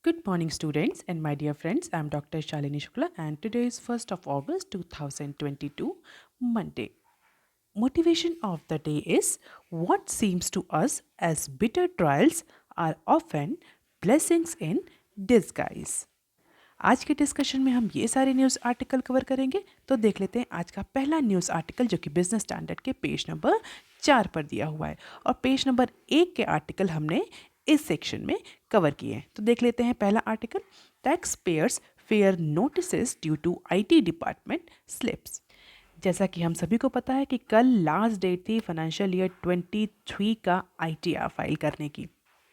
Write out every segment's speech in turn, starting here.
Good morning, students, and my dear friends. I'm Dr. Shalini Shukla, and today is 1st of August 2022, Monday. Motivation of the day is what seems to us as bitter trials are often blessings in disguise. आज के discussion में हम ये सारे news article cover करेंगे। तो देख लेते हैं आज का पहला न्यूज़ आर्टिकल, जो कि बिजनेस स्टैंडर्ड के पेज नंबर 4 पर दिया हुआ है, और पेज नंबर 1 के आर्टिकल हमने इस सेक्शन में कवर किए हैं। तो देख लेते हैं पहला article, tax payers fair notice due to IT department slips. जैसा कि हम सभी को पता है कि कल लास्ट डेट थी फाइनेंशियल ईयर 23 का ITR फाइल करने की,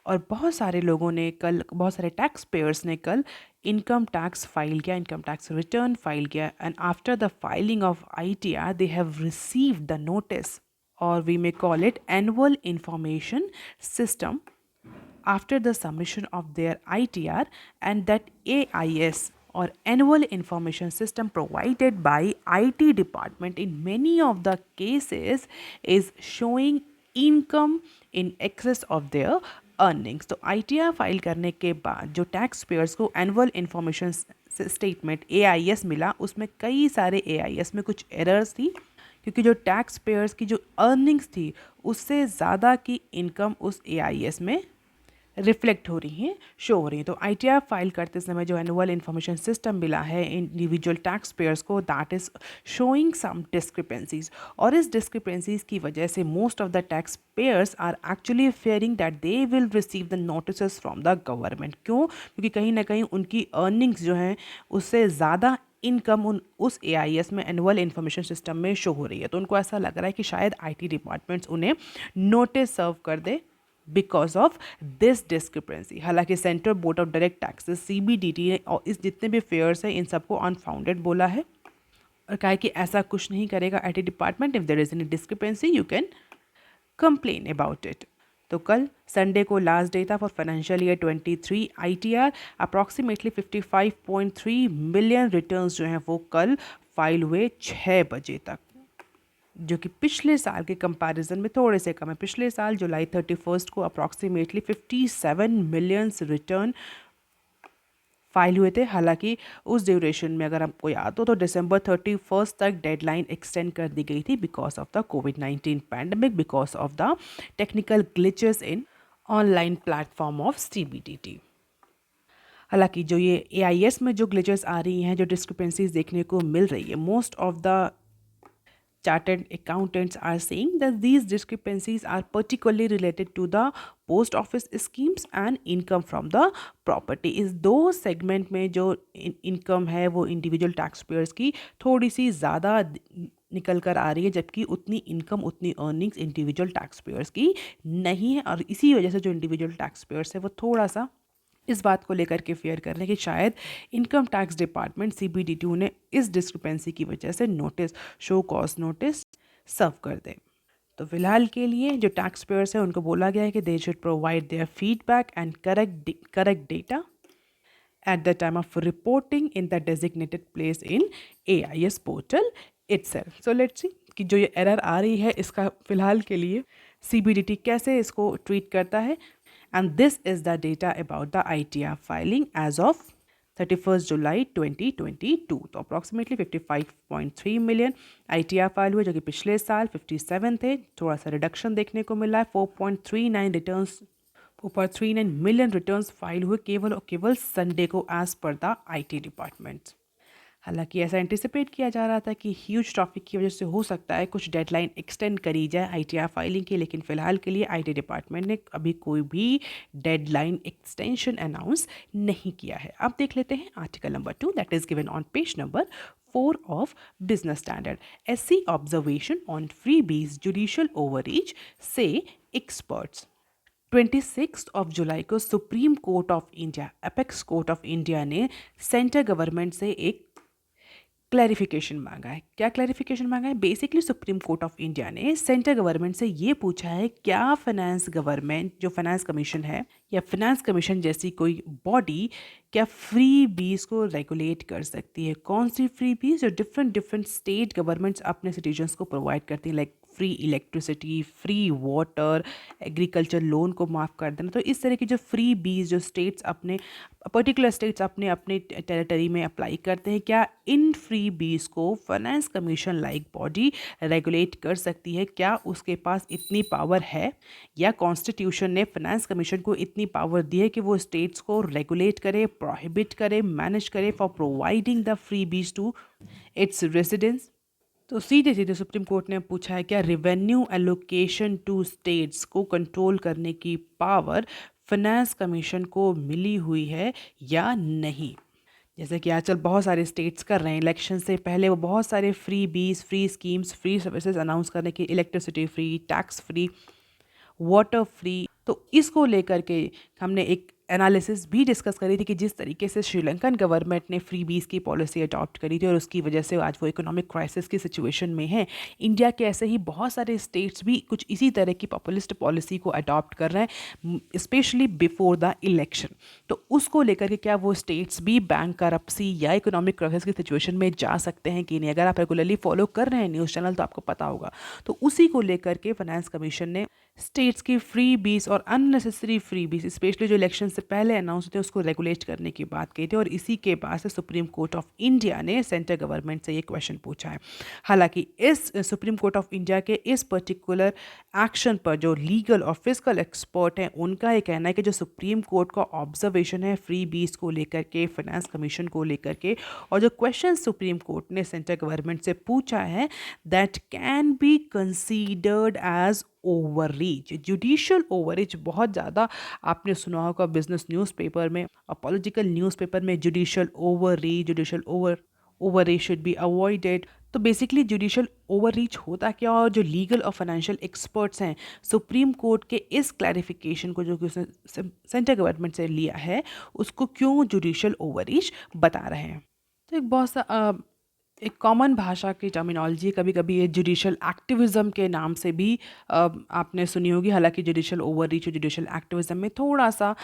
और बहुत सारे लोगों ने कल, बहुत सारे टैक्स पेयर्स ने कल इनकम टैक्स फाइल किया, इनकम टैक्स रिटर्न फाइल किया, and after the filing of ITR they have received the notice, or we may call it annual information system, after the submission of their ITR, and that AIS or annual information system provided by IT department in many of the cases is showing income in excess of their earnings. तो ITR file करने के बाद जो tax payers को annual information statement AIS मिला, उसमें कई सारे AIS में कुछ एरर्स थी, क्योंकि जो टैक्स पेयर्स की जो अर्निंग्स थी उससे ज़्यादा की इनकम उस AIS में रिफ्लेक्ट हो रही हैं, शो हो रही हैं। तो ITR फाइल करते समय जो एनुअल इंफॉर्मेशन सिस्टम मिला है इंडिविजुअल टैक्स पेयर्स को, that is showing some discrepancies, और इस डिस्क्रिपेंसीज की वजह से most of the tax payers are actually fearing that they will receive the notice from the government. क्यों? क्योंकि कहीं ना कहीं उनकी अर्निंग्स जो हैं उससे ज़्यादा इनकम उस AIS में एनुअल इंफॉर्मेशन सिस्टम में शो हो रही है। तो उनको ऐसा लग रहा है कि शायद IT डिपार्टमेंट्स उन्हें नोटिस सर्व कर दे बिकॉज ऑफ दिस डिस्क्रिपेंसी। हालांकि central board of direct taxes CBDT ने और इस जितने भी फेयर्स हैं इन सबको अनफाउंडेड बोला है, और कहा है कि ऐसा कुछ नहीं करेगा IT department. If there is any discrepancy you can complain about it. तो कल संडे को लास्ट डे था for financial year 23 ITR। Approximately 55.3 million returns जो हैं वो कल फाइल हुए 6 बजे तक, जो कि पिछले साल के कंपैरिजन में थोड़े से कम है। पिछले साल जुलाई 31 को अप्रॉक्सीमेटली 57 मिलियंस रिटर्न फाइल हुए थे। हालांकि उस ड्यूरेशन में अगर हमको याद हो तो दिसंबर 31 तक डेडलाइन एक्सटेंड कर दी गई थी because of the covid pandemic, because of the technical glitches in online platform of CBDT। हालांकि जो ये AIS में जो ग्लिचेस आ रही हैं, जो डिस्क्रिपेंसीज देखने को मिल रही है, most of the chartered accountants are saying that these discrepancies are particularly related to the post office schemes and income from the property। इस दो सेगमेंट में जो इनकम है वो इंडिविजुअल टैक्स पेयर्स की थोड़ी सी ज़्यादा निकल कर आ रही है, जबकि उतनी इनकम, उतनी अर्निंग्स इंडिविजुअल टैक्स पेयर्स की नहीं है, और इसी वजह से जो इंडिविजुअल टैक्स पेयर्स है वो थोड़ा सा इस बात को लेकर के फेयर कर रहे हैं कि शायद इनकम टैक्स डिपार्टमेंट CBDT ने इस डिस्क्रिपेंसी की वजह से notice, show cause notice serve कर दे। तो फिलहाल के लिए जो टैक्स पेयर्स हैं उनको बोला गया है कि they should provide their feedback and correct data at the time of reporting in the designated place in AIS portal itself। So let's see कि जो ये एरर आ रही है इसका फिलहाल के लिए CBDT कैसे इसको ट्रीट करता है। And this is the data about the ITR filing as of 31st July 2022। तो अप्रॉक्सीमेटली 55.3 मिलियन ITR फाइल हुए, जो कि पिछले साल 57 थे। थोड़ा सा रिडक्शन देखने को मिला है। 4.39 मिलियन रिटर्न्स फाइल हुए केवल और केवल संडे को as per the IT department. हालांकि ऐसा एंटिसिपेट किया जा रहा था कि ह्यूज ट्रैफिक की वजह से हो सकता है कुछ डेडलाइन एक्सटेंड करी जाए ITR फाइलिंग की, लेकिन फिलहाल के लिए IT डिपार्टमेंट ने अभी कोई भी डेडलाइन एक्सटेंशन अनाउंस नहीं किया है। अब देख लेते हैं article number 2 that is given on page number 4 of Business standard. SC observation on freebies judicial overreach से एक्सपर्ट्स। 26 ऑफ जुलाई को supreme court of India, apex court of India ने सेंट्रल गवर्नमेंट से एक क्लैरिफिकेशन मांगा है। क्या clarification मांगा है? Basically supreme court of India ने सेंट्रल गवर्नमेंट से ये पूछा है, क्या फाइनेंस गवर्नमेंट, जो फाइनेंस कमीशन है या फाइनेंस कमीशन जैसी कोई बॉडी, क्या फ्री बीज को रेगुलेट कर सकती है? कौन सी फ्री बीज? जो डिफरेंट स्टेट गवर्नमेंट्स अपने सिटीजन्स को प्रोवाइड करती हैं, like free electricity, free water, agriculture loan को माफ़ कर देना। तो इस तरह की जो फ्री बीज जो स्टेट्स अपने पर्टिकुलर स्टेट्स अपने अपने टेरिटरी में अप्लाई करते हैं, क्या इन फ्री बीज को finance commission like body regulate कर सकती है? क्या उसके पास इतनी पावर है, या कॉन्स्टिट्यूशन ने फाइनेंस कमीशन को इतनी पावर दी है कि वो स्टेट्स को रेगुलेट करे, प्रोहिबिट करे, मैनेज करे फॉर प्रोवाइडिंग द फ्री बीज टू इट्स रेसिडेंट्स? तो सीधे सीधे सुप्रीम कोर्ट ने पूछा है, क्या रेवेन्यू एलोकेशन टू स्टेट्स को कंट्रोल करने की पावर फाइनेंस कमीशन को मिली हुई है या नहीं? जैसे कि आजकल बहुत सारे स्टेट्स कर रहे हैं, इलेक्शन से पहले वो बहुत सारे फ्री बीज, free schemes, free services announce करने की, electricity free, tax free, water free. तो इसको लेकर के हमने एक एनालिसिस भी डिस्कस करी थी कि जिस तरीके से श्रीलंकन गवर्नमेंट ने फ्री बीज की पॉलिसी अडॉप्ट करी थी और उसकी वजह से आज वो इकोनॉमिक क्राइसिस की सिचुएशन में है, इंडिया के ऐसे ही बहुत सारे स्टेट्स भी कुछ इसी तरह की पॉपुलिस्ट पॉलिसी को अडॉप्ट कर रहे हैं, स्पेशली बिफोर द इलेक्शन। तो उसको लेकर के क्या वो स्टेट्स भी बैंक करप्सी या इकोनॉमिक क्राइसिस की सिचुएशन में जा सकते हैं कि नहीं? अगर आप रेगुलरली फॉलो कर रहे हैं न्यूज़ चैनल तो आपको पता होगा। तो उसी को लेकर के फाइनेंस कमीशन ने स्टेट्स की फ्री बीज और अननेसेसरी फ्री बीज, स्पेशली जो इलेक्शन से पहले अनाउंस होते हैं, उसको रेगुलेट करने की बात कही थी। और इसी के बाद से सुप्रीम कोर्ट ऑफ इंडिया ने सेंट्रल गवर्नमेंट से ये क्वेश्चन पूछा है। हालांकि इस सुप्रीम कोर्ट ऑफ इंडिया के इस पर्टिकुलर एक्शन पर जो लीगल और फिजिकल एक्सपर्ट हैं, उनका ये कहना है कि जो सुप्रीम कोर्ट का ऑब्जर्वेशन है फ्री बीज को लेकर के, फाइनेंस कमीशन को लेकर के, और जो क्वेश्चन सुप्रीम कोर्ट ने सेंट्रल गवर्नमेंट से पूछा है, that can be considered as overreach. Judicial overreach बहुत ज़्यादा आपने सुना होगा बिजनेस न्यूज़पेपर में और पॉलिटिकल न्यूज़पेपर में, judicial overreach, judicial overreach should be avoided. तो बेसिकली जुडिशियल ओवर रीच होता क्या, और जो लीगल और फाइनेंशियल एक्सपर्ट्स हैं सुप्रीम कोर्ट के इस क्लैरिफिकेशन को जो कि उसने सेंट्रल गवर्नमेंट से लिया है, उसको क्यों जुडिशियल ओवर रीच बता रहे हैं? तो एक बहुत सा एक कॉमन भाषा की टर्मिनोलॉजी, कभी कभी ये जुडिशियल एक्टिविज़म के नाम से भी आपने सुनी होगी। हालांकि जुडिशियल ओवर रीच और जुडिशियल एक्टिविज़म में थोड़ा सा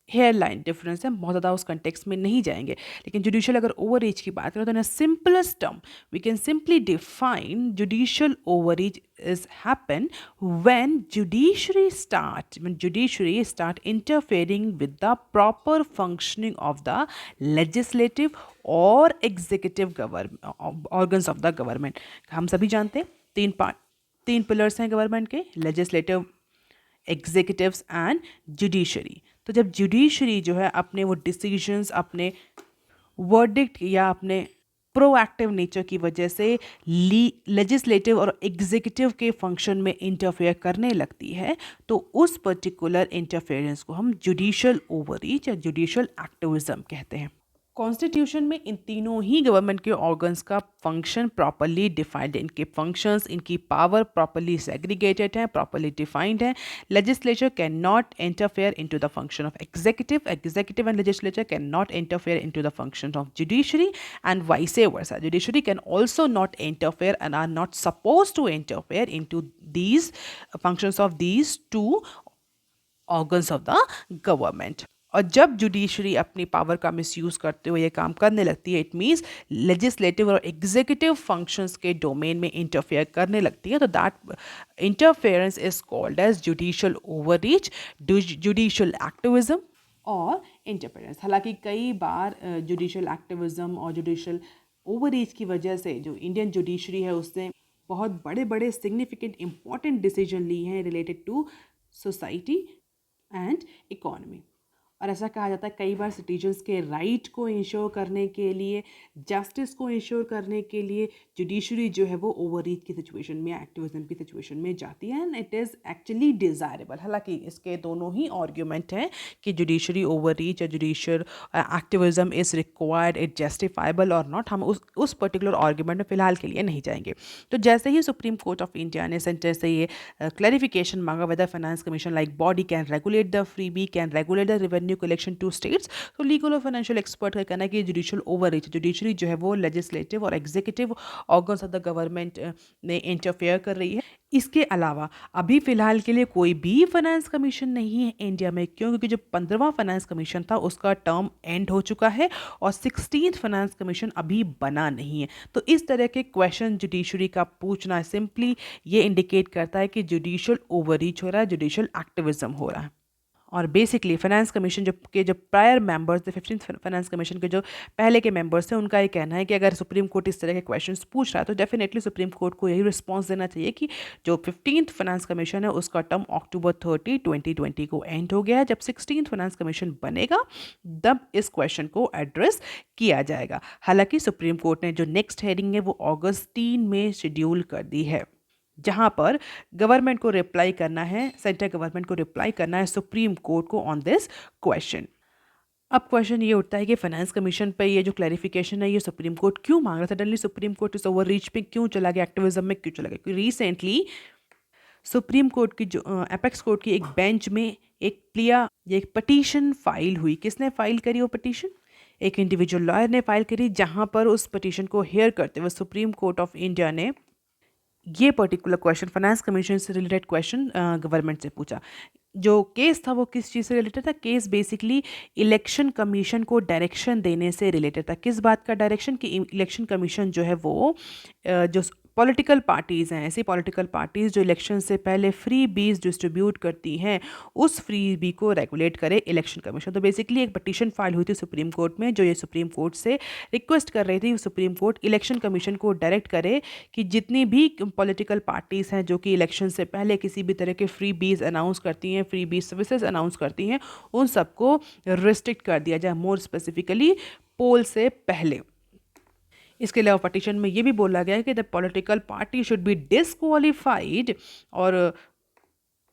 हेयरलाइन डिफरेंस है, बहुत ज़्यादा उस कंटेक्स्ट में नहीं जाएंगे। लेकिन जुडिशियल अगर ओवर रीच की बात करें तो in simplest term we can simply define judicial overreach is happen when judiciary start interfering with the proper functioning of the legislative और executive organs of the government. हम सभी जानते हैं तीन पिलर्स हैं गवर्नमेंट के, लेजिस्लेटिव, एग्जीक्यूटिव्स एंड जुडिशरी। तो जब जुडिशरी जो है अपने वो डिसीजंस, अपने वर्डिक्ट या अपने प्रोएक्टिव नेचर की वजह से लेजिस्लेटिव और एग्जीक्यूटिव के फंक्शन में इंटरफेयर करने लगती है, तो उस पर्टिकुलर इंटरफेरेंस को हम जुडिशियल ओवररीच या जुडिशियल एक्टिविज्म कहते हैं। कॉन्स्टिट्यूशन में इन तीनों ही गवर्नमेंट के ऑर्गन्स का फंक्शन प्रॉपरली डिफाइंड है, इनके फंक्शंस, इनकी पावर प्रॉपरली सेग्रीगेटेड है, प्रॉपरली डिफाइंड है। Legislature can not interfere into the function of executive and legislature can not interfere into the function of judiciary and vice versa. Judiciary can also not interfere and are not suppose to interfere into these functions of these two organs of the government. और जब judiciary अपनी power का misuse करते हुए ये काम करने लगती है, इट मीन्स लेजिस्लेटिव और एग्जीक्यूटिव फंक्शंस के डोमेन में इंटरफेयर करने लगती है, तो that interference is called as judicial overreach, judicial activism और इंटरफेरेंस। हालांकि कई बार जुडिशियल एक्टिविज्म और जुडिशियल ओवररीच की वजह से जो इंडियन जुडिशरी है उसने बहुत बड़े बड़े सिग्निफिकेंट इंपॉर्टेंट डिसीजन लिए हैं related to society and economy. और ऐसा कहा जाता है कई बार सिटीजन्स के राइट को इंश्योर करने के लिए, जस्टिस को इंश्योर करने के लिए जुडिशरी जो है वो ओवररीच की सिचुएशन में, एक्टिविज्म की सिचुएशन में जाती है, and it is actually desirable. हालांकि इसके दोनों ही आर्ग्यूमेंट हैं कि जुडिशरी ओवररीच या judicial activism is required, it justifiable और नॉट। हम उस पर्टिकुलर आर्ग्यूमेंट में फ़िलहाल के लिए नहीं जाएंगे। तो जैसे ही सुप्रीम कोर्ट ऑफ इंडिया ने सेंटर से ये क्लैरिफिकेशन मांगा whether finance commission like body can regulate the freebie, can regulate the revenue revenue collection to states. तो लीगल और फाइनेंशियल एक्सपर्ट का कहना है कि जुडिशियल ओवररीच, जुडिशरी जो है वो लेजिस्लेटिव और executive organs of the government में इंटरफेयर कर रही है। इसके अलावा अभी फिलहाल के लिए कोई भी फाइनेंस कमीशन नहीं है इंडिया में, क्योंकि जो 15वां फाइनेंस कमीशन था उसका टर्म एंड हो चुका है और 16th फाइनेंस कमीशन अभी बना नहीं है। तो इस तरह के क्वेश्चन जुडिशरी का पूछना सिंपली ये इंडिकेट करता है कि जुडिशियल ओवररीच हो रहा है, जुडिशियल एक्टिविज्म हो रहा है। और बेसिकली फाइनेंस कमीशन जो प्रायर मेंबर्स थे, 15th फाइनेंस कमीशन के जो पहले के मेंबर्स थे, उनका ये कहना है कि अगर सुप्रीम कोर्ट इस तरह के क्वेश्चंस पूछ रहा है तो डेफिनेटली सुप्रीम कोर्ट को यही रिस्पांस देना चाहिए कि जो 15th फाइनेंस कमीशन है उसका टर्म अक्टूबर 30, 2020 को एंड हो गया है। जब 16th फाइनेंस कमीशन बनेगा तब इस क्वेश्चन को एड्रेस किया जाएगा। हालांकि सुप्रीम कोर्ट ने जो नेक्स्ट हेयरिंग है वो अगस्त 3 में शेड्यूल कर दी है, जहां पर गवर्नमेंट को रिप्लाई करना है, सेंट्रल गवर्नमेंट को रिप्लाई करना है सुप्रीम कोर्ट को ऑन दिस क्वेश्चन। अब क्वेश्चन ये उठता है कि फाइनेंस कमीशन पे ये जो क्लैरिफिकेशन है ये सुप्रीम कोर्ट क्यों मांग रहा था? सडनली सुप्रीम कोर्ट इस ओवर रीच पे क्यों चला गया, एक्टिविज्म में क्यों चला गया? क्योंकि रिसेंटली सुप्रीम कोर्ट की जो एपेक्स कोर्ट की एक बेंच में एक प्लिया, ये एक पटिशन फाइल हुई। किसने फाइल करी वो पटिशन? एक इंडिविजुअल लॉयर ने फाइल करी, जहां पर उस पटिशन को हेयर करते हुए सुप्रीम कोर्ट ऑफ इंडिया ने ये पर्टिकुलर क्वेश्चन, फाइनेंस कमीशन से रिलेटेड क्वेश्चन गवर्नमेंट से पूछा। जो केस था वो किस चीज़ से रिलेटेड था? केस बेसिकली इलेक्शन कमीशन को डायरेक्शन देने से रिलेटेड था। किस बात का डायरेक्शन? कि इलेक्शन कमीशन जो है वो जो पॉलिटिकल पार्टीज़ हैं, ऐसी पॉलिटिकल पार्टीज़ जो इलेक्शन से पहले फ्री बीज डिस्ट्रीब्यूट करती हैं, उस फ्री बी को रेगुलेट करे इलेक्शन कमीशन। तो बेसिकली एक पटिशन फाइल हुई थी सुप्रीम कोर्ट में, जो ये सुप्रीम कोर्ट से रिक्वेस्ट कर रही थी सुप्रीम कोर्ट इलेक्शन कमीशन को डायरेक्ट करे कि जितनी भी पॉलिटिकल पार्टीज़ हैं जो कि इलेक्शन से पहले किसी भी तरह के फ्री बीज अनाउंस करती हैं, फ्री बीज सर्विसेज अनाउंस करती हैं, उन सबको रिस्ट्रिक्ट कर दिया जाए, मोर स्पेसिफिकली पोल से पहले। इसके अलावा पटिशन में ये भी बोला गया है कि the political party should be disqualified और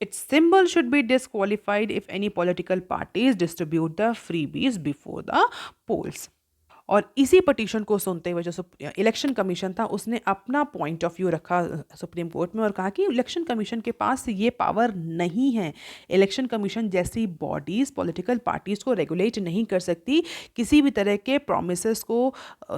its symbol should be disqualified if any political parties distribute the freebies before the polls। और इसी पटिशन को सुनते हुए जो इलेक्शन कमीशन था उसने अपना पॉइंट ऑफ व्यू रखा सुप्रीम कोर्ट में और कहा कि इलेक्शन कमीशन के पास ये पावर नहीं है। इलेक्शन कमीशन जैसी बॉडीज़ पॉलिटिकल पार्टीज़ को रेगुलेट नहीं कर सकती किसी भी तरह के प्रोमिसेस को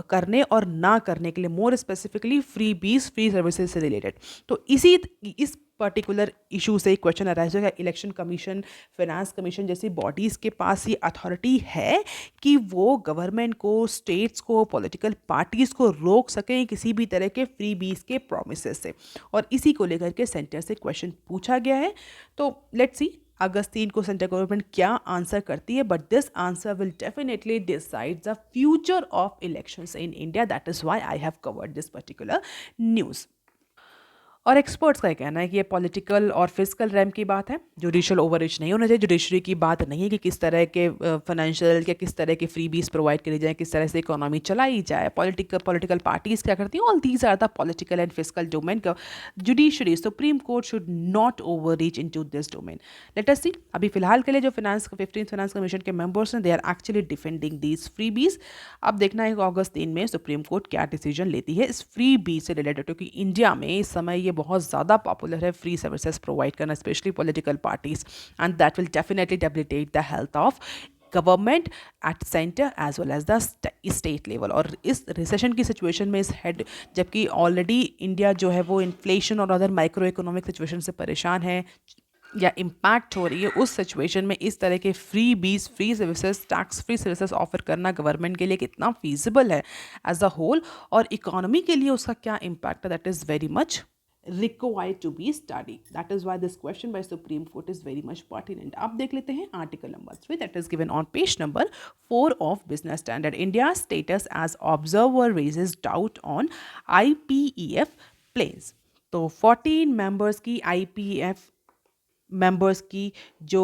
करने और ना करने के लिए, मोर स्पेसिफिकली फ्री बीज, फ्री सर्विसेज से रिलेटेड। तो इस पर्टिकुलर इशू से एक क्वेश्चन अराइज होगा, इलेक्शन कमीशन, फाइनेंस कमीशन जैसी बॉडीज़ के पास ये अथॉरिटी है कि वो गवर्नमेंट को, स्टेट्स को, पॉलिटिकल पार्टीज़ को रोक सकें किसी भी तरह के फ्री बीज के प्रोमिसेस से? और इसी को लेकर के सेंटर से क्वेश्चन पूछा गया है। तो लेट्स सी अगस्त 3 को सेंट्रल गवर्नमेंट क्या आंसर करती है, but this answer will definitely decide the future of elections in India. That is why I have covered this particular news. और एक्सपर्ट्स का कहना है कि ये पॉलिटिकल और फिजिकल रैम की बात है, जुडिशियल ओवररीच नहीं होना चाहिए। जुडिशरी की बात नहीं है कि किस तरह के फाइनेंशियल या किस तरह के फ्री बीज प्रोवाइड करी जाए, किस तरह से इकोनॉमी चलाई जाए, पॉलिटिकल पार्टीज क्या करती हैं। All these are the political and physical domain का judiciary, supreme court should not overreach into this domain. Let us see, अभी फिलहाल के लिए जो 15th फाइनेंस कमीशन के मेंबर्स हैं, they are actually defending these freebies. अब देखना है अगस्त 3 में सुप्रीम कोर्ट क्या डिसीजन लेती है इस फ्री बीज से रिलेटेड, क्योंकि इंडिया में इस समय ये बहुत ज़्यादा पॉपुलर है फ्री सर्विसेज प्रोवाइड करना, specially political parties, and that will definitely debilitate the health of government at centre as well as the state level. और इस रिसेशन की सिचुएशन में इस हेड, जबकि ऑलरेडी इंडिया जो है वो इन्फ्लेशन और अदर माइक्रो इकोनॉमिक सिचुएशन से परेशान है या इम्पैक्ट हो रही है, उस सिचुएशन में इस तरह के फ्री बीज, free services, tax free services offer करना गवर्नमेंट के लिए कितना फीजिबल है एज अ होल, और इकोनॉमी के लिए उसका क्या इम्पैक्ट है, that is very much required to be studied. That is why this question by Supreme Court is very much pertinent. अब देख लेते हैं article number 3 that is given on page number 4 of Business Standard. India's status as observer raises doubt on IPEF plans. तो 14 members की IPEF members की जो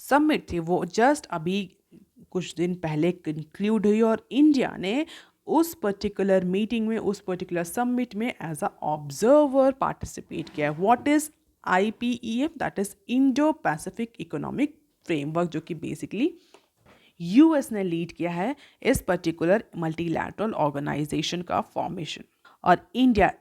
summit थी वो जस्ट अभी कुछ दिन पहले कंक्लूड हुई और इंडिया ने उस पर्टिकुलर मीटिंग में, उस पर्टिकुलर समिट में एज अ ऑब्जर्वर पार्टिसिपेट किया। What is IPEF? That is Indo Pacific economic framework, जो कि बेसिकली US ने लीड किया है इस पर्टिकुलर मल्टीलैटरल ऑर्गेनाइजेशन का फॉर्मेशन। और इंडिया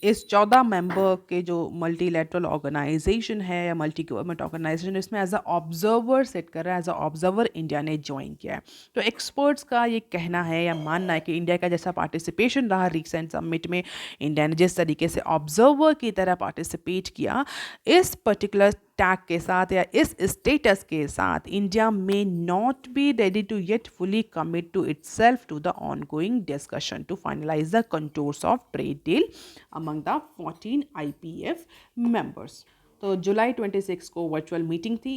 इस 14 मेंबर के जो मल्टीलैटरल ऑर्गेनाइजेशन है या मल्टी गवर्नमेंट ऑर्गेनाइजेशन, इसमें एज अ ऑब्जर्वर सेट कर रहा है, एज अ ऑब्जर्वर इंडिया ने ज्वाइन किया है। तो एक्सपर्ट्स का ये कहना है या मानना है कि इंडिया का जैसा पार्टिसिपेशन रहा रिसेंट समिट में, इंडिया ने जिस तरीके से ऑब्जर्वर की तरह पार्टिसिपेट किया, इस पर्टिकुलर टैग के साथ या इस स्टेटस के साथ इंडिया में not be ready to yet fully commit to itself to the ongoing discussion to finalise the contours of trade deal among the 14 IPF members. तो जुलाई 26 को वर्चुअल मीटिंग थी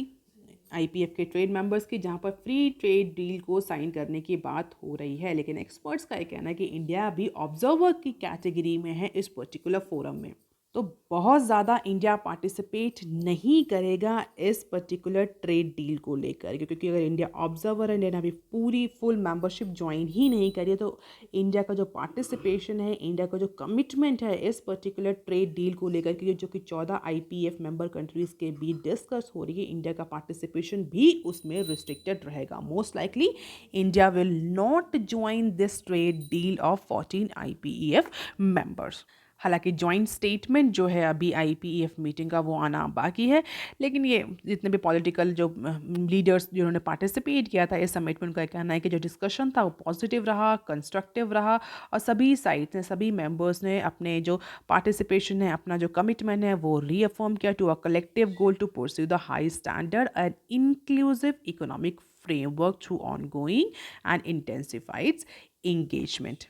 IPF के ट्रेड मेंबर्स की, जहां पर फ्री ट्रेड डील को sign करने की बात हो रही है। लेकिन एक्सपर्ट्स का ये कहना है कि इंडिया भी ऑब्जर्वर की कैटेगरी में है इस पर्टिकुलर फोरम में, तो बहुत ज़्यादा इंडिया पार्टिसिपेट नहीं करेगा इस पर्टिकुलर ट्रेड डील को लेकर, क्योंकि अगर इंडिया ऑब्जर्वर है, इंडिया ने अभी पूरी फुल मेंबरशिप ज्वाइन ही नहीं करी है, तो इंडिया का जो पार्टिसिपेशन है, इंडिया का जो कमिटमेंट है इस पर्टिकुलर ट्रेड डील को लेकर के, जो कि 14 IPF मेंबर कंट्रीज़ के बीच डिस्कस हो रही है, इंडिया का पार्टिसिपेशन भी उसमें रिस्ट्रिक्टेड रहेगा। Most likely India will not join this trade deal of 14 IPEF members. हालांकि जॉइंट स्टेटमेंट जो है अभी IPEF मीटिंग का वो आना बाकी है, लेकिन ये जितने भी पॉलिटिकल जो लीडर्स जिन्होंने पार्टिसिपेट किया था इस समिट में, उनका कहना है कि जो डिस्कशन था वो पॉजिटिव रहा, कंस्ट्रक्टिव रहा, और सभी साइड्स ने, सभी मेंबर्स ने अपने जो पार्टिसिपेशन है, अपना जो कमिटमेंट है वो रीअफर्म किया to a collective goal to pursue the high standard and inclusive economic framework through ongoing and intensified engagement.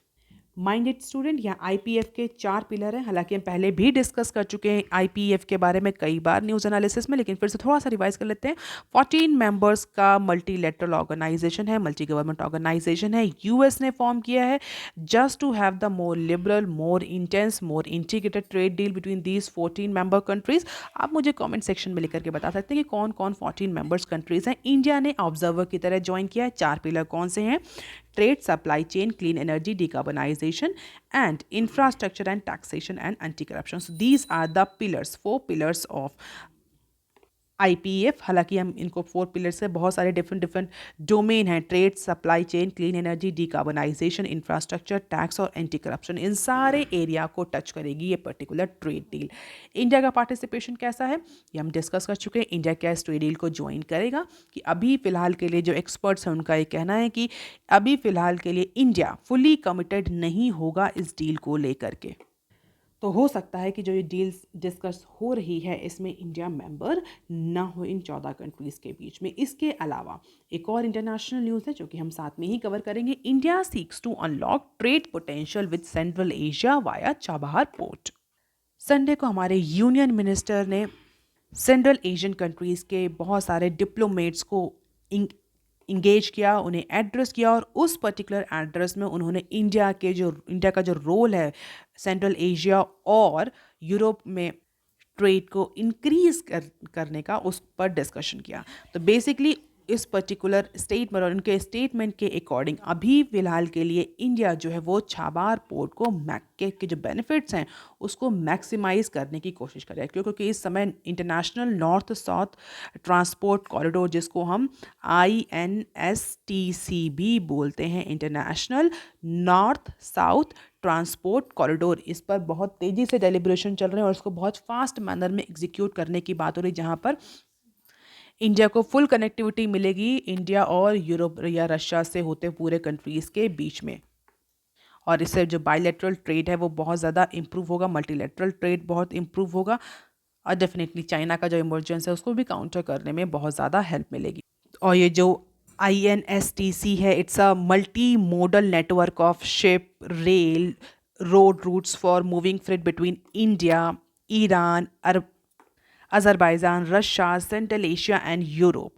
Minded student, यहाँ IPF के 4 पिलर हैं। हालांकि हम पहले भी डिस्कस कर चुके हैं IPF के बारे में कई बार न्यूज़ एनालिसिस में, लेकिन फिर से थोड़ा सा रिवाइज कर लेते हैं। 14 मेंबर्स का मल्टीलेटरल ऑर्गेनाइजेशन है, मल्टी गवर्नमेंट ऑर्गेनाइजेशन है, US ने फॉर्म किया है just to have the more liberal, more intense, more integrated trade deal between these 14 member countries. आप मुझे कॉमेंट सेक्शन में लिख के बता सकते हैं कि कौन कौन 14 मेंबर्स कंट्रीज हैं। इंडिया ने ऑब्जर्वर की तरह ज्वाइन किया है। 4 पिलर कौन से हैं? trade, supply chain, clean energy, decarbonization, and infrastructure and taxation and anti-corruption. So these are the pillars, 4 pillars of IPEF। हालांकि हम इनको 4 पिलर से बहुत सारे डिफरेंट डोमेन हैं, trade, supply chain, clean energy, decarbonisation, infrastructure, tax और anti corruption, इन सारे area को टच करेगी ये पर्टिकुलर ट्रेड डील। इंडिया का पार्टिसिपेशन कैसा है ये हम डिस्कस कर चुके हैं। इंडिया क्या इस ट्रेड डील को ज्वाइन करेगा कि अभी फ़िलहाल के लिए जो एक्सपर्ट्स हैं उनका ये कहना है कि अभी फ़िलहाल के लिए इंडिया फुली कमिटेड नहीं होगा इस डील को लेकर के। तो हो सकता है कि जो ये डील्स डिस्कस हो रही है इसमें इंडिया मेंबर ना हो इन 14 कंट्रीज़ के बीच में। इसके अलावा एक और इंटरनेशनल न्यूज़ है जो कि हम साथ में ही कवर करेंगे। India seeks to unlock trade potential with central Asia via Chabahar port. Sunday को हमारे यूनियन मिनिस्टर ने सेंट्रल एशियन कंट्रीज़ के बहुत सारे डिप्लोमेट्स को इंगेज किया, उन्हें एड्रेस किया, और उस पर्टिकुलर एड्रेस में उन्होंने इंडिया का जो रोल है सेंट्रल एशिया और यूरोप में ट्रेड को इंक्रीज करने का उस पर डिस्कशन किया। तो बेसिकली इस पर्टिकुलर स्टेटमेंट और उनके स्टेटमेंट के अकॉर्डिंग अभी फ़िलहाल के लिए इंडिया जो है वो छाबार पोर्ट को के जो बेनिफिट्स हैं उसको मैक्सिमाइज़ करने की कोशिश करें, क्योंकि इस समय international north south transport corridor, जिसको हम INSTC भी बोलते हैं, international north south transport corridor, इस पर बहुत तेज़ी से डेलिब्रेशन चल रहे हैं और उसको बहुत फास्ट मैनर में एग्जीक्यूट करने की बात हो रही है, जहाँ पर इंडिया को फुल कनेक्टिविटी मिलेगी इंडिया और यूरोप या रशिया से होते पूरे कंट्रीज़ के बीच में। और इससे जो बायलैटरल ट्रेड है वो बहुत ज़्यादा इम्प्रूव होगा, मल्टीलैटरल ट्रेड बहुत इम्प्रूव होगा, और डेफिनेटली चाइना का जो इमरजेंस है उसको भी काउंटर करने में बहुत ज़्यादा हेल्प मिलेगी। और ये जो INSTC है, it's a multi modal network of ship, rail, road routes for moving freight between India, Iran, Azerbaijan, Russia, central Asia and Europe.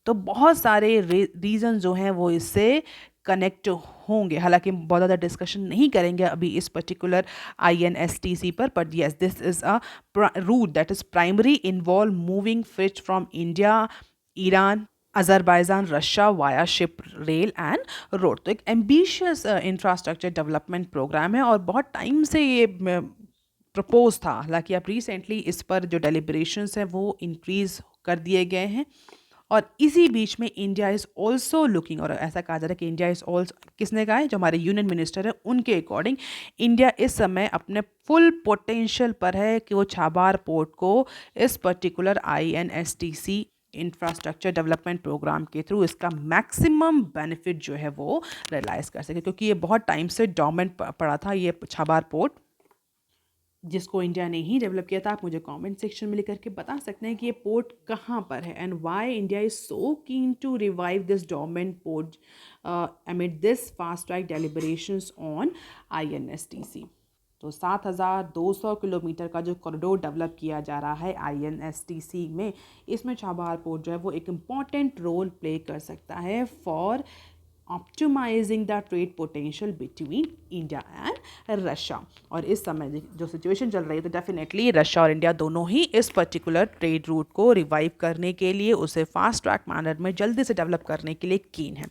तो बहुत सारे रीज़न जो हैं वो इससे कनेक्ट होंगे। हालांकि बहुत ज़्यादा डिस्कशन नहीं करेंगे अभी इस पर्टिकुलर INSTC पर, but yes this is a route that is primary involve moving freight from India, Iran, Azerbaijan, Russia via ship, rail and road. तो एक एम्बिशियस इंफ्रास्ट्रक्चर डेवलपमेंट प्रोग्राम है और बहुत टाइम से ये प्रपोज था। हालांकि अब रिसेंटली इस पर जो डेलिब्रेशंस हैं वो इंक्रीज़ कर दिए गए हैं और इसी बीच में इंडिया इज़ ऑल्सो लुकिंग, और ऐसा कहा जा रहा है कि इंडिया इज़ ऑल्सो, किसने कहा है, जो हमारे यूनियन मिनिस्टर है उनके अकॉर्डिंग इंडिया इस समय अपने फुल पोटेंशियल पर है कि वो छाबार पोर्ट को इस particular INSTC infrastructure development programme के थ्रू इसका मैक्सिमम बेनिफिट जो है वो रियलाइज़ कर सके, क्योंकि ये बहुत टाइम से डोमेंट पड़ा था ये छाबार पोर्ट, जिसको इंडिया ने ही डेवलप किया था। आप मुझे कमेंट सेक्शन में लिख करके बता सकते हैं कि ये पोर्ट कहाँ पर है and why India is so keen to revive this domain port amid this fast track deliberations on INSTC। तो 7,200 किलोमीटर का जो कॉरिडोर डेवलप किया जा रहा है INSTC में, इसमें छाबार पोर्ट जो है वो एक इम्पॉर्टेंट रोल प्ले कर सकता है for optimising the trade potential between India and Russia. और इस समय जो सिचुएशन चल रही है तो डेफिनेटली रशिया और इंडिया दोनों ही इस पर्टिकुलर ट्रेड रूट को रिवाइव करने के लिए, उसे फास्ट ट्रैक मैनर में जल्दी से डेवलप करने के लिए कीन है।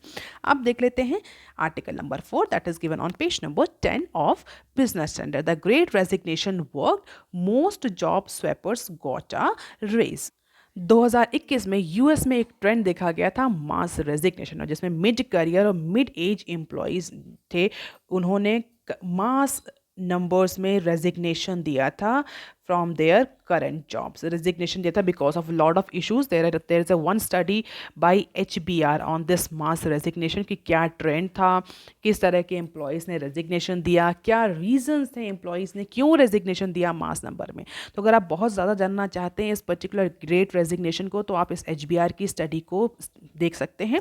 अब देख लेते हैं article number 4 that is given on page number 10 of Business Standard. The great resignation work, most job swappers got a raise. 2021 में यूएस में एक ट्रेंड देखा गया था मास रेजिग्नेशन, और जिसमें मिड करियर और मिड एज एम्प्लॉयज़ थे, उन्होंने मास नंबर्स में रेजिग्नेशन दिया था from their current jobs. Resignation दिया था because of lot of issues. There is a one study by HBR on this mass resignation कि क्या ट्रेंड था, किस तरह के एम्प्लॉयज़ ने रेजिग्नेशन दिया, क्या रीजंस थे एम्प्लॉयज़ ने क्यों रेजिग्नेशन दिया मास नंबर में। तो अगर आप बहुत ज़्यादा जानना चाहते हैं इस पर्टिकुलर ग्रेट रेजिग्नेशन को, तो आप इस HBR की स्टडी को देख सकते हैं।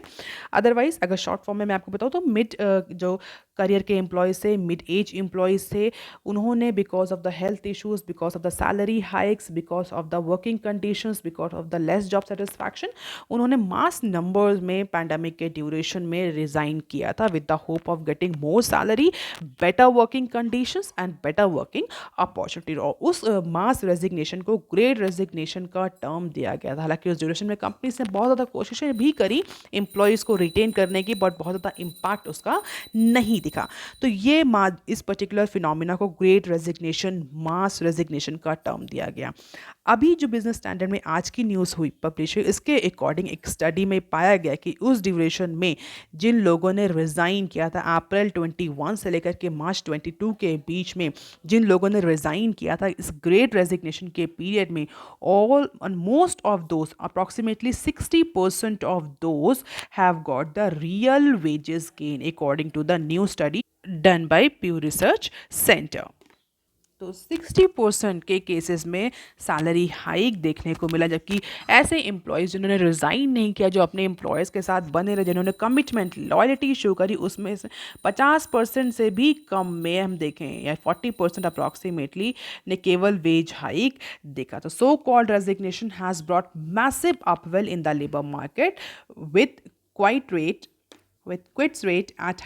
अदरवाइज अगर शॉर्ट फॉर्म में मैं आपको बताऊँ तो मिड जो करियर के एम्प्लॉयज़ थे, मिड एज एम्प्लॉयज़ थे, उन्होंने because of the health issues, because of the salary hikes, because of the working conditions, because of the less job satisfaction, उन्होंने मास नंबर्स में पैंडमिक के ड्यूरेशन में resign किया था with the hope of getting more salary, better working conditions and better working opportunity. और उस मास resignation को great resignation का टर्म दिया गया था। हालांकि उस ड्यूरेशन में कंपनीज ने बहुत ज़्यादा कोशिशें भी करी एम्प्लॉयज़ को रिटेन करने की, बट बहुत ज़्यादा इम्पैक्ट उसका नहीं दिखा। तो ये इस पर्टिकुलर फिनोमिना को ग्रेट रेजिग्नेशन, मास रेजिग्नेशन का टर्म दिया गया। अभी जो बिजनेस स्टैंडर्ड में आज की न्यूज़ हुई पब्लिश हुई, इसके अकॉर्डिंग एक स्टडी में पाया गया कि उस ड्यूरेशन में जिन लोगों ने रिज़ाइन किया था अप्रैल 21 से लेकर के मार्च 22 के बीच में, जिन लोगों ने रिज़ाइन किया था इस ग्रेट रेजिग्नेशन के पीरियड में, all most of those approximately 60% of those have got the real wages gain according to the new study done by Pew Research Center। तो 60% के केसेस में सैलरी हाइक देखने को मिला, जबकि ऐसे एम्प्लॉयज़ जिन्होंने रिज़ाइन नहीं किया, जो अपने एम्प्लॉयज़ के साथ बने रहे, जिन्होंने कमिटमेंट, लॉयल्टी शो करी, उसमें से 50% से भी कम में हम देखें या 40% अप्रॉक्सीमेटली ने केवल वेज हाइक देखा। तो so called resignation has brought massive upwell in the labour market with quits rate at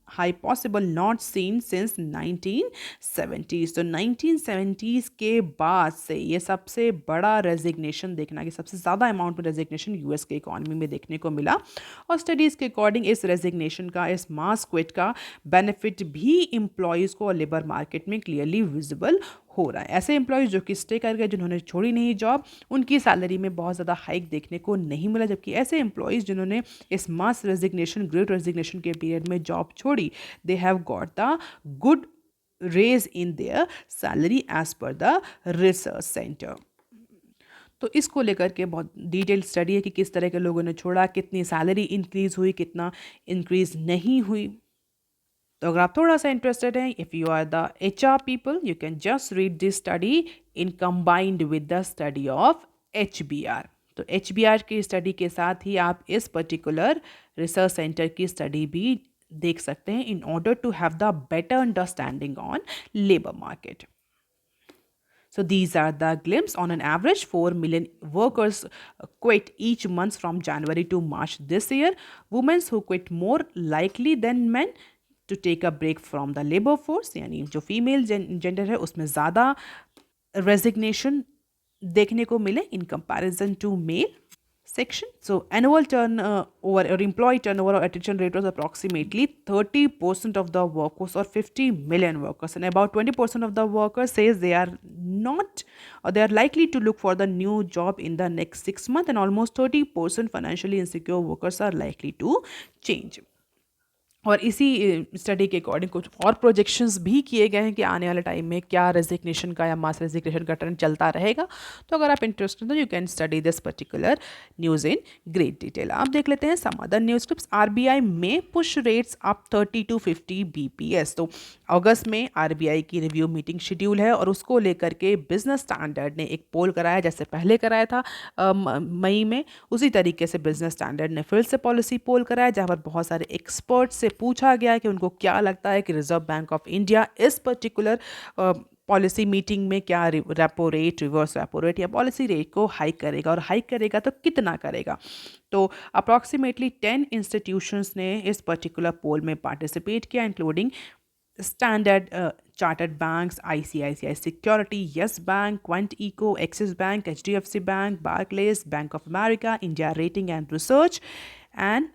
high possible not seen since 1970s। तो 1970s के बाद से ये सबसे बड़ा रेजिग्नेशन देखना, कि सबसे ज़्यादा अमाउंट में रेजिग्नेशन यूएस के इकोनॉमी में देखने को मिला। और स्टडीज़ के अकॉर्डिंग इस रेजिग्नेशन का, इस मास क्विट का बेनिफिट भी एम्प्लॉयज़ को और लेबर मार्केट में क्लियरली विजिबल हो रहा है। ऐसे एम्प्लॉयज़ जो कि स्टे कर गए, जिन्होंने छोड़ी नहीं जॉब, उनकी सैलरी में बहुत ज़्यादा हाइक देखने को नहीं मिला, जबकि ऐसे एम्प्लॉयज़ जिन्होंने इस मास रेजिग्नेशन, ग्रेट रेजिग्नेशन के पीरियड में जॉब छोड़ी, they have got the good raise in their salary as per the research centre. तो इसको लेकर के बहुत डिटेल स्टडी है कि किस तरह के लोगों ने छोड़ा, कितनी सैलरी इंक्रीज़ हुई, कितना इंक्रीज़ नहीं हुई। तो अगर आप थोड़ा सा इंटरेस्टेड हैं, if you are the HR people, you can just read this study in combined with the study of HBR। तो HBR की स्टडी के साथ ही आप इस पर्टिकुलर रिसर्च सेंटर की स्टडी भी देख सकते हैं in order to have the better understanding on labour market. So these are the glimpse. On an average, 4 million workers quit each month from January to March this year. Women who quit more likely than men to take a break from the labor force, यानी जो female gender है उसमें ज़्यादा resignation देखने को मिले in comparison to male. section. So annual turnover or employee turnover or attrition rate was approximately 30% of the workforce or 50 million workers, and about 20% of the workers says they are not or they are likely to look for the new job in the next 6 months, and almost 30% financially insecure workers are likely to change. और इसी study के according कुछ और projections भी किए गए हैं कि आने वाले टाइम में क्या रेजिग्नेशन का या मास रेजिग्नेशन का ट्रेंड चलता रहेगा। तो अगर आप इंटरेस्टेड हो you can study this particular news in great detail. आप देख लेते हैं some other news clips. RBI में push rates up 30 to 50 bps. तो अगस्त में आरबीआई की रिव्यू मीटिंग शेड्यूल है और उसको लेकर के बिजनेस स्टैंडर्ड ने एक पोल कराया, जैसे पहले कराया था मई में, उसी तरीके से बिजनेस स्टैंडर्ड ने फिर से पॉलिसी पोल कराया, जहाँ पर बहुत सारे एक्सपर्ट्स से पूछा गया कि उनको क्या लगता है कि रिजर्व बैंक ऑफ इंडिया इस पर्टिकुलर पॉलिसी मीटिंग में क्या repo rate, reverse repo rate या पॉलिसी रेट को हाइक करेगा, और हाइक करेगा तो कितना करेगा। तो अप्रॉक्सीमेटली 10 इंस्टीट्यूशंस ने इस पर्टिकुलर पोल में पार्टिसिपेट किया, including Standard Chartered Banks, ICICI Security, Yes Bank, Quant Eco, Axis Bank, HDFC Bank, Barclays, Bank of America, India Rating and Research, and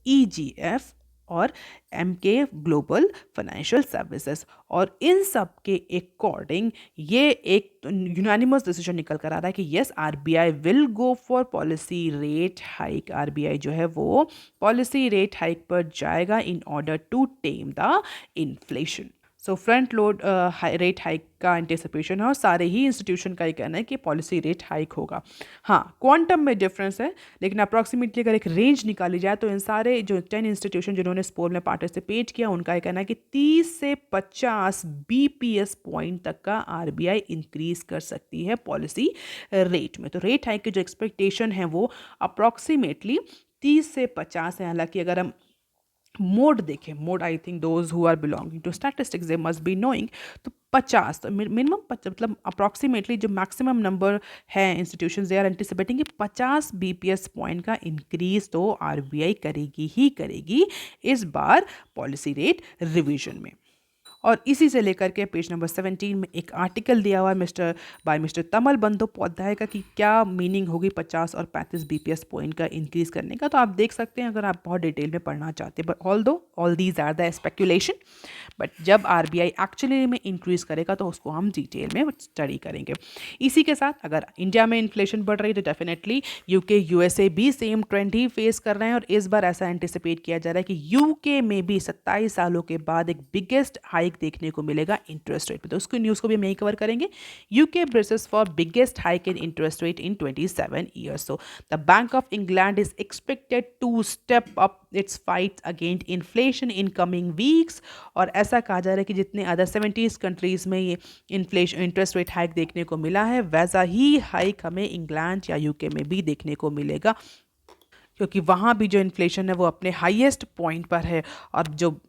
EGF और MK ग्लोबल फाइनेंशियल सर्विसेज। और इन सब के according ये एक unanimous decision निकल कर आ रहा है कि yes RBI will go for policy rate hike. RBI जो है वो पॉलिसी रेट हाइक पर जाएगा in order to tame the inflation. So front load rate hike का एंटिसिपेशन है और सारे ही इंस्टीट्यूशन का ये कहना है कि पॉलिसी रेट हाइक होगा। हाँ, क्वांटम में डिफरेंस है, लेकिन अप्रॉक्सीमेटली अगर एक रेंज निकाली जाए तो इन सारे जो 10 इंस्टीट्यूशन जिन्होंने इस पोल में पार्टिसिपेट किया उनका ये कहना है कि 30 से 50 बीपीएस पॉइंट तक का आरबीआई इंक्रीज कर सकती है पॉलिसी रेट में। तो रेट हाइक की जो एक्सपेक्टेशन है वो अप्रॉक्सीमेटली 30 से 50 है। हालांकि अगर हम मोड देखें, mode I think those who are belonging to statistics they must be knowing, तो 50 तो मिनिमम मतलब अप्रॉक्सीमेटली जो मैक्सिमम नंबर है इंस्टीट्यूशन दे आर एंटिसिपेटिंग कि 50 बीपीएस पॉइंट का इंक्रीज तो आरबीआई करेगी ही करेगी इस बार पॉलिसी रेट रिवीजन में। और इसी से लेकर के पेज नंबर 17 में एक आर्टिकल दिया हुआ है मिस्टर तमल बंदोपाध्याय का कि क्या मीनिंग होगी 50 और 35 बीपीएस पॉइंट का इंक्रीज करने का। तो आप देख सकते हैं अगर आप बहुत डिटेल में पढ़ना चाहते हैं, but all these are the speculation, but जब आरबीआई एक्चुअली में इंक्रीज करेगा तो उसको हम डिटेल में स्टडी करेंगे। इसी के साथ अगर इंडिया में इन्फ्लेशन बढ़ रही है तो डेफिनेटली यूके यूएसए भी सेम ट्रेंड ही फेस कर रहे हैं, और इस बार ऐसा एंटिसिपेट किया जा रहा है कि यूके में भी 27 सालों के बाद एक बिगेस्ट हाइक देखने को मिलेगा इंटरेस्ट रेट में। तो उसको न्यूज़ को भी हम यही कवर करेंगे। UK braces for biggest hike in interest rate in 27 years. So the Bank of England is expected to step up its fight against inflation in coming weeks. और ऐसा कहा जा रहा है कि जितने अदर 70 कंट्रीज में ये इन्फ्लेशन इंटरेस्ट रेट हाइक देखने को मिला है, वैसा ही हाइक हमें इंग्लैंड या यूके में भी देखने को मिलेगा, क्योंकि वहाँ भी जो इन्फ्लेशन है वो अपने हाईएस्ट पॉइंट पर है, और जो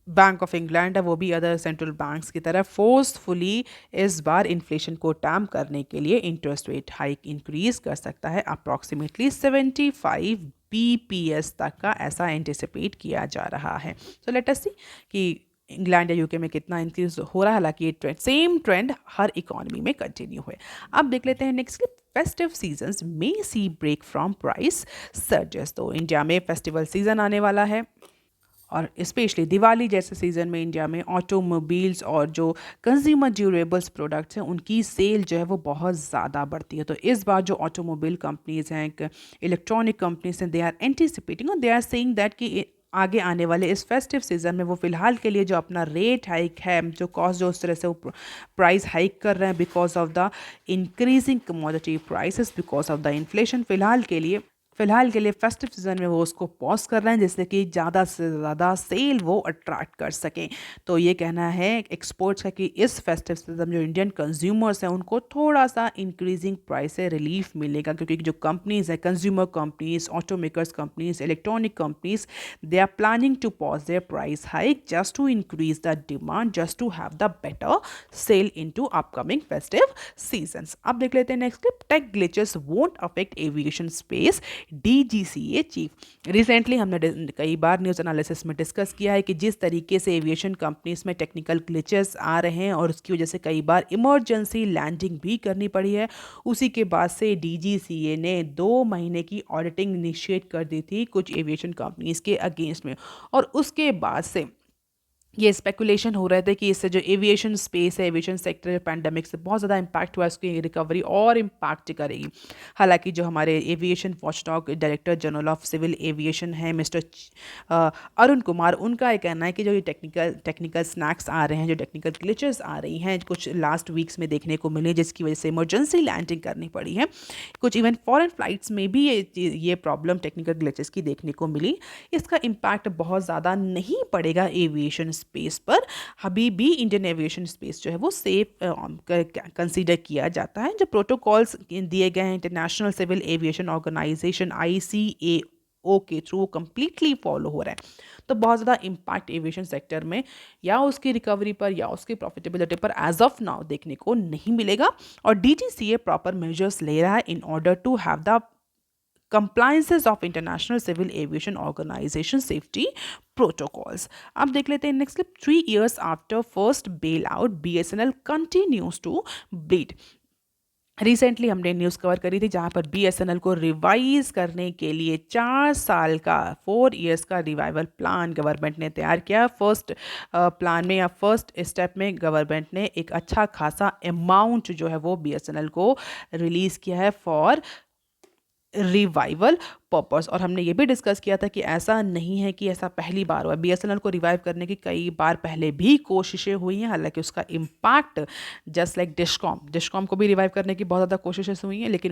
बैंक ऑफ इंग्लैंड है वो भी अदर सेंट्रल बैंक्स की तरह फोर्सफुली इस बार इन्फ्लेशन को टैम करने के लिए इंटरेस्ट रेट हाइक इंक्रीज कर सकता है अप्रॉक्सीमेटली 75 बीपीएस तक का, ऐसा एंटिसिपेट किया जा रहा है। सो लेट अस सी कि इंग्लैंड या यूके में कितना इंक्रीज हो रहा है। हालांकि ये ट्रेंड सेम ट्रेंड हर इकोनॉमी में कंटिन्यू है। अब देख लेते हैं नेक्स्ट क्लिप। फेस्टिव सीजन्स में सी ब्रेक फ्रॉम प्राइस सर्जेस। तो इंडिया में फेस्टिवल सीजन आने वाला है, और स्पेशली दिवाली जैसे सीज़न में इंडिया में ऑटोमोबाइल्स और जो कंज्यूमर ड्यूरेबल्स प्रोडक्ट्स हैं उनकी सेल जो है वो बहुत ज़्यादा बढ़ती है। तो इस बार जो ऑटोमोबाइल कंपनीज़ हैं, इलेक्ट्रॉनिक कंपनीज हैं, दे आर एंटिसिपेटिंग और दे आर सेइंग दैट कि आगे आने वाले इस फेस्टिव सीज़न में वो फ़िलहाल के लिए जो अपना रेट हाइक है, जो कॉस्ट जो उस तरह से वो प्राइस हाइक कर रहे हैं because of the increasing commodity prices, because of the inflation, फ़िलहाल के लिए फेस्टिव सीज़न में वो उसको पॉज कर रहे हैं जिससे कि ज़्यादा से ज़्यादा सेल वो अट्रैक्ट कर सकें। तो ये कहना है एक्सपर्ट्स का कि इस फेस्टिव सीज़न जो इंडियन कंज्यूमर्स हैं उनको थोड़ा सा इंक्रीजिंग प्राइस से रिलीफ मिलेगा, क्योंकि जो कंपनीज़ हैं, consumer companies, auto makers companies, electronic companies, they are planning to pause their price hike just to increase the demand, just to have the better sale in to upcoming festive seasons. अब देख लेते हैं next clip. Tech glitches won't affect aviation space DGCA chief. Recently हमने कई बार news analysis में discuss किया है कि जिस तरीके से एविएशन कंपनीज में टेक्निकल ग्लिचेस आ रहे हैं और उसकी वजह से कई बार इमरजेंसी लैंडिंग भी करनी पड़ी है, उसी के बाद से DGCA ने 2 महीने की ऑडिटिंग इनिशिएट कर दी थी कुछ एविएशन कंपनीज के अगेंस्ट में। और उसके बाद से ये स्पेकुलेशन हो रहे थे कि इससे जो एविएशन स्पेस है, एविएशन सेक्टर पैंडेमिक से बहुत ज़्यादा इम्पैक्ट हुआ है, उसकी रिकवरी और इम्पैक्ट करेगी। हालांकि जो हमारे aviation watchdog director general of civil aviation है मिस्टर अरुण कुमार, उनका ये कहना है कि जो ये टेक्निकल स्नैक्स आ रहे हैं, जो टेक्निकल ग्लिचेस आ रही हैं, कुछ लास्ट वीक्स में देखने को मिले जिसकी वजह से इमरजेंसी लैंडिंग करनी पड़ी है, कुछ इवन फॉरेन फ्लाइट्स में भी ये प्रॉब्लम टेक्निकल ग्लिचेस की देखने को मिली। इसका इम्पैक्ट बहुत ज़्यादा नहीं पड़ेगा एविएशन स्पेस पर। अभी भी इंडियन एविएशन स्पेस जो है वो सेफ कंसीडर किया जाता है। जो प्रोटोकॉल्स दिए गए हैं international civil aviation organisation ICAO के थ्रू कंप्लीटली फॉलो हो रहा है। तो बहुत ज़्यादा इम्पैक्ट एविएशन सेक्टर में या उसकी रिकवरी पर या उसकी प्रॉफिटेबिलिटी पर एज ऑफ नाउ देखने को नहीं मिलेगा। और DGCA प्रॉपर मेजर्स ले रहा है in order to have the compliances of International Civil Aviation Organization safety protocols. अब देख लेते हैं next clip. 3 years after first bailout, BSNL continues to bleed. Recently हमने न्यूज़ कवर करी थी जहाँ पर BSNL को रिवाइज करने के लिए 4 साल का 4 इयर्स का रिवाइवल प्लान गवर्नमेंट ने तैयार किया। फर्स्ट प्लान में या फर्स्ट स्टेप में गवर्नमेंट ने एक अच्छा खासा अमाउंट जो है वो BSNL को रिलीज़ किया है फॉर रिवाइवल पर्पस। और हमने ये भी डिस्कस किया था कि ऐसा नहीं है कि ऐसा पहली बार हुआ। BSNL को रिवाइव करने की कई बार पहले भी कोशिशें हुई हैं, हालांकि उसका इम्पैक्ट जस्ट लाइक डिस्कॉम को भी रिवाइव करने की बहुत ज़्यादा कोशिशें हुई हैं, लेकिन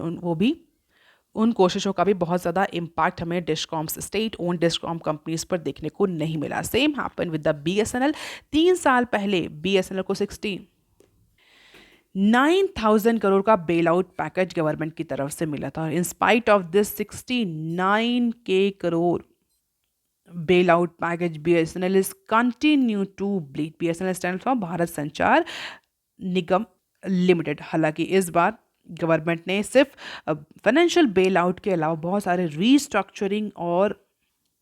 उन कोशिशों का भी बहुत ज़्यादा इम्पैक्ट हमें discoms state own discom companies पर देखने को नहीं मिला। Same happen with the BSNL। 3 साल पहले BSNL को 9,000 करोड़ का बेल आउट पैकेज गवर्नमेंट की तरफ से मिला था। In spite of this 69K crore bail out package, BSNL is continue to bleed. BSNL stand for Bharat Sanchar Nigam limited. हालांकि इस बार गवर्नमेंट ने सिर्फ फाइनेंशियल बेल आउट के अलावा बहुत सारे रीस्ट्रक्चरिंग और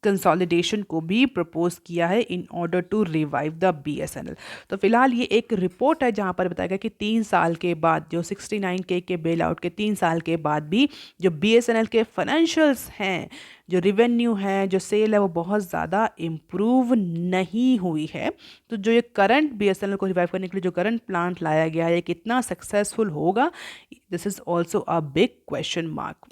कंसोलिडेशन को भी प्रपोज किया है in order to revive the BSNL। तो फिलहाल ये एक रिपोर्ट है जहां पर बताया गया कि 3 साल के बाद, जो 69K के बेल आउट के 3 साल के बाद भी जो BSNL के फाइनेंशियल्स हैं, जो रिवेन्यू है, जो सेल है, वो बहुत ज़्यादा इम्प्रूव नहीं हुई है। तो जो ये करंट BSNL को रिवाइव करने के लिए जो करंट प्लांट लाया गया है, कितना सक्सेसफुल होगा, this is also a big question mark.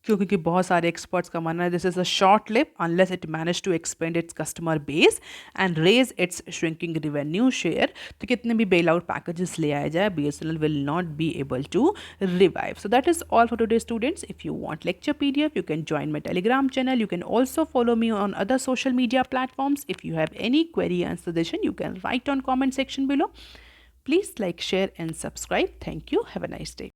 क्योंकि बहुत सारे एक्सपर्ट्स का मानना है this is a short live unless it manage to expand its customer base and raise its shrinking revenue share. तो कितने भी बेल आउट पैकेजेस ले आया जाए, BSNL will not be able to revive. So that is all for today students. If you want lecture PDF, you can join my Telegram channel. You can also follow me on other social media platforms. If you have any query and suggestion, you can write on comment section below. Please like, share and subscribe. Thank you. Have a nice day.